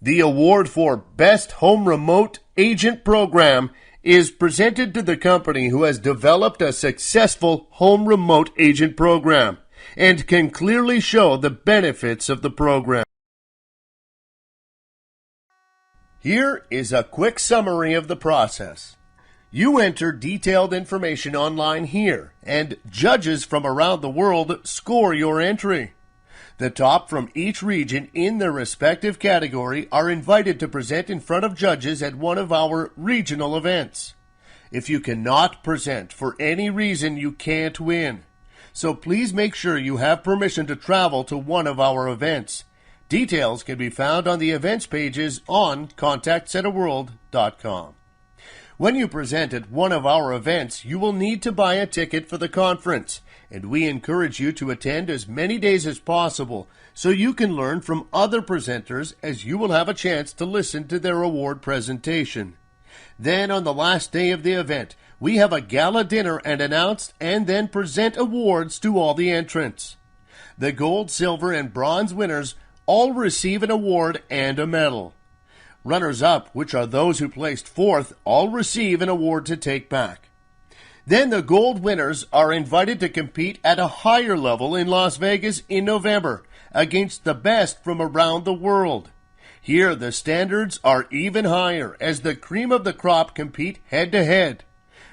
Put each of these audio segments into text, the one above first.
The award for Best Home Remote Agent Program is presented to the company who has developed a successful home remote agent program and can clearly show the benefits of the program. Here is a quick summary of the process. You enter detailed information online here, and judges from around the world score your entry. The top from each region in their respective category are invited to present in front of judges at one of our regional events. If you cannot present for any reason, you can't win. So please make sure you have permission to travel to one of our events. Details can be found on the events pages on contactcenterworld.com. When you present at one of our events, you will need to buy a ticket for the conference, and we encourage you to attend as many days as possible so you can learn from other presenters, as you will have a chance to listen to their award presentation. Then on the last day of the event, we have a gala dinner and announce and then present awards to all the entrants. The gold, silver, and bronze winners all receive an award and a medal. Runners-up, which are those who placed fourth, all receive an award to take back. Then the gold winners are invited to compete at a higher level in Las Vegas in November against the best from around the world. Here the standards are even higher as the cream of the crop compete head-to-head.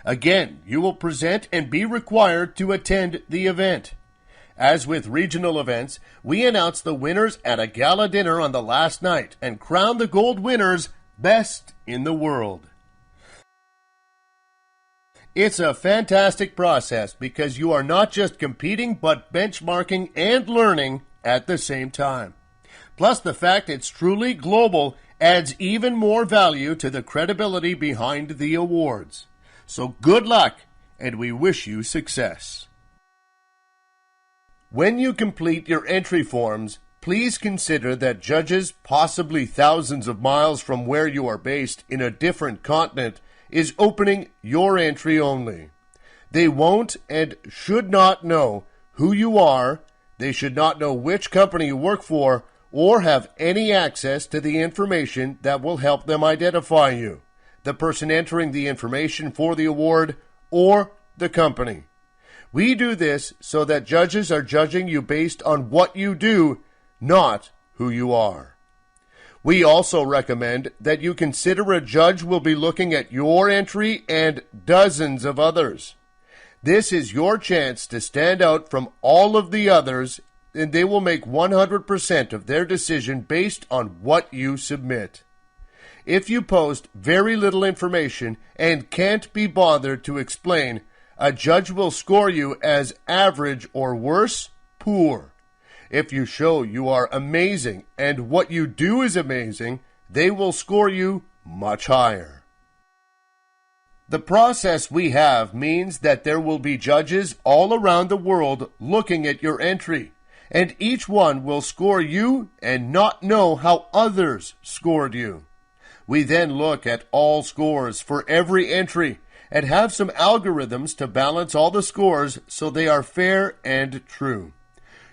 Again, you will present and be required to attend the event. As with regional events, we announce the winners at a gala dinner on the last night and crown the gold winners best in the world. It's a fantastic process because you are not just competing but benchmarking and learning at the same time. Plus, the fact it's truly global adds even more value to the credibility behind the awards. So good luck, and we wish you success. When you complete your entry forms, please consider that judges, possibly thousands of miles from where you are based in a different continent, is opening your entry only. They won't and should not know who you are, they should not know which company you work for, or have any access to the information that will help them identify you, the person entering the information for the award, or the company. We do this so that judges are judging you based on what you do, not who you are. We also recommend that you consider a judge will be looking at your entry and dozens of others. This is your chance to stand out from all of the others, and they will make 100% of their decision based on what you submit. If you post very little information and can't be bothered to explain, a judge will score you as average or worse, poor. If you show you are amazing and what you do is amazing, they will score you much higher. The process we have means that there will be judges all around the world looking at your entry, and each one will score you and not know how others scored you. We then look at all scores for every entry and have some algorithms to balance all the scores so they are fair and true.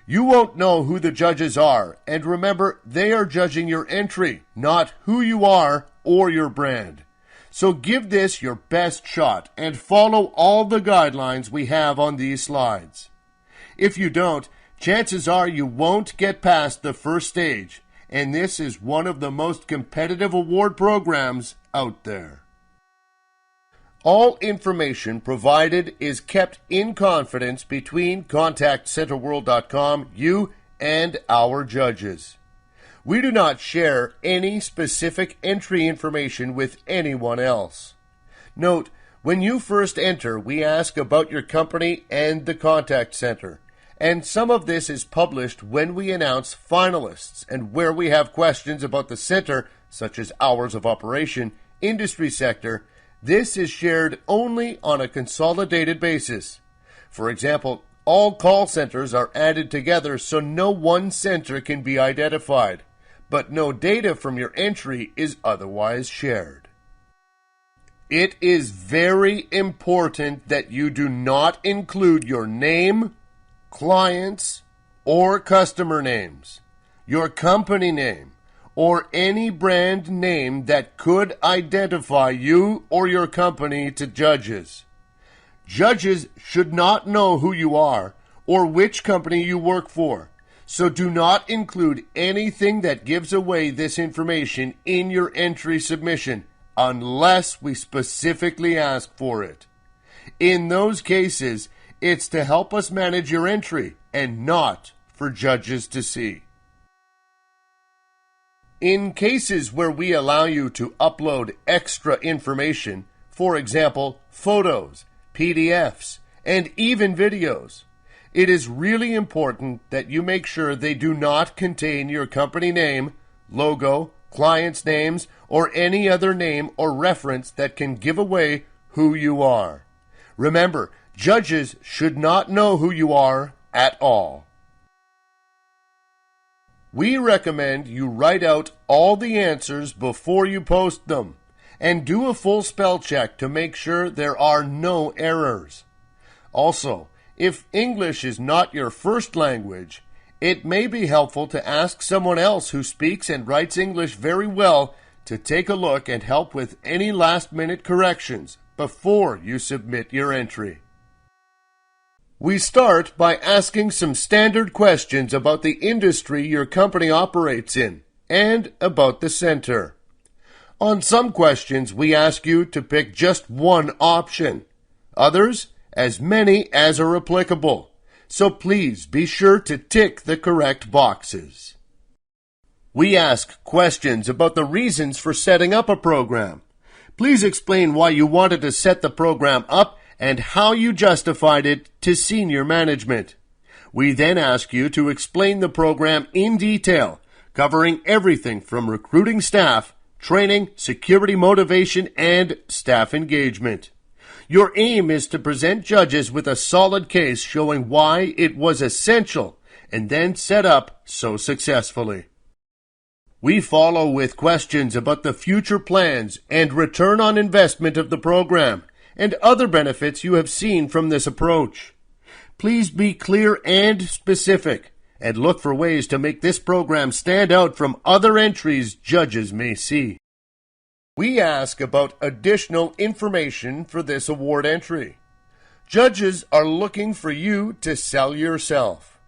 You won't know who the judges are, and remember, they are judging your entry, not who you are or your brand. So give this your best shot and follow all the guidelines we have on these slides. If you don't, chances are you won't get past the first stage, and this is one of the most competitive award programs out there. All information provided is kept in confidence between ContactCenterWorld.com, you, and our judges. We do not share any specific entry information with anyone else. Note, when you first enter, we ask about your company and the contact center, and some of this is published when we announce finalists and where we have questions about the center, such as hours of operation, industry sector. This is shared only on a consolidated basis. For example, all call centers are added together so no one center can be identified, but no data from your entry is otherwise shared. It is very important that you do not include your name, clients, or customer names, your company name, or any brand name that could identify you or your company to judges. Judges should not know who you are or which company you work for, so do not include anything that gives away this information in your entry submission unless we specifically ask for it. In those cases, it's to help us manage your entry and not for judges to see. In cases where we allow you to upload extra information, for example, photos, PDFs, and even videos, it is really important that you make sure they do not contain your company name, logo, clients' names, or any other name or reference that can give away who you are. Remember, judges should not know who you are at all. We recommend you write out all the answers before you post them, and do a full spell check to make sure there are no errors. Also, if English is not your first language, it may be helpful to ask someone else who speaks and writes English very well to take a look and help with any last-minute corrections before you submit your entry. We start by asking some standard questions about the industry your company operates in and about the center. On some questions, we ask you to pick just one option. Others, as many as are applicable. So please be sure to tick the correct boxes. We ask questions about the reasons for setting up a program. Please explain why you wanted to set the program up and how you justified it to senior management. We then ask you to explain the program in detail, covering everything from recruiting staff, training, security motivation, and staff engagement. Your aim is to present judges with a solid case showing why it was essential and then set up so successfully. We follow with questions about the future plans and return on investment of the program and other benefits you have seen from this approach. Please be clear and specific and look for ways to make this program stand out from other entries judges may see. We ask about additional information for this award entry. Judges are looking for you to sell yourself.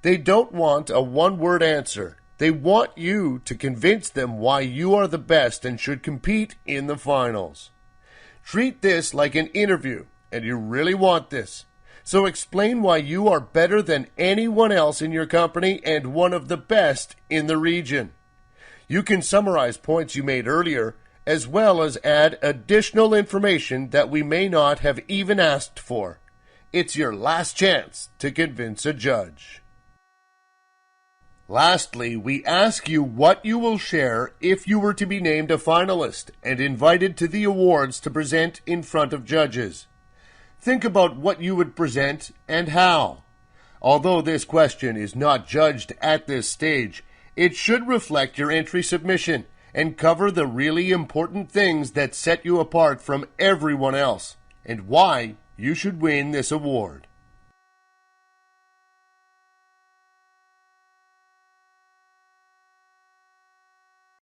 They don't want a one-word answer. They want you to convince them why you are the best and should compete in the finals. Treat this like an interview, and you really want this. So explain why you are better than anyone else in your company and one of the best in the region. You can summarize points you made earlier, as well as add additional information that we may not have even asked for. It's your last chance to convince a judge. Lastly, we ask you what you will share if you were to be named a finalist and invited to the awards to present in front of judges. Think about what you would present and how. Although this question is not judged at this stage, it should reflect your entry submission and cover the really important things that set you apart from everyone else and why you should win this award.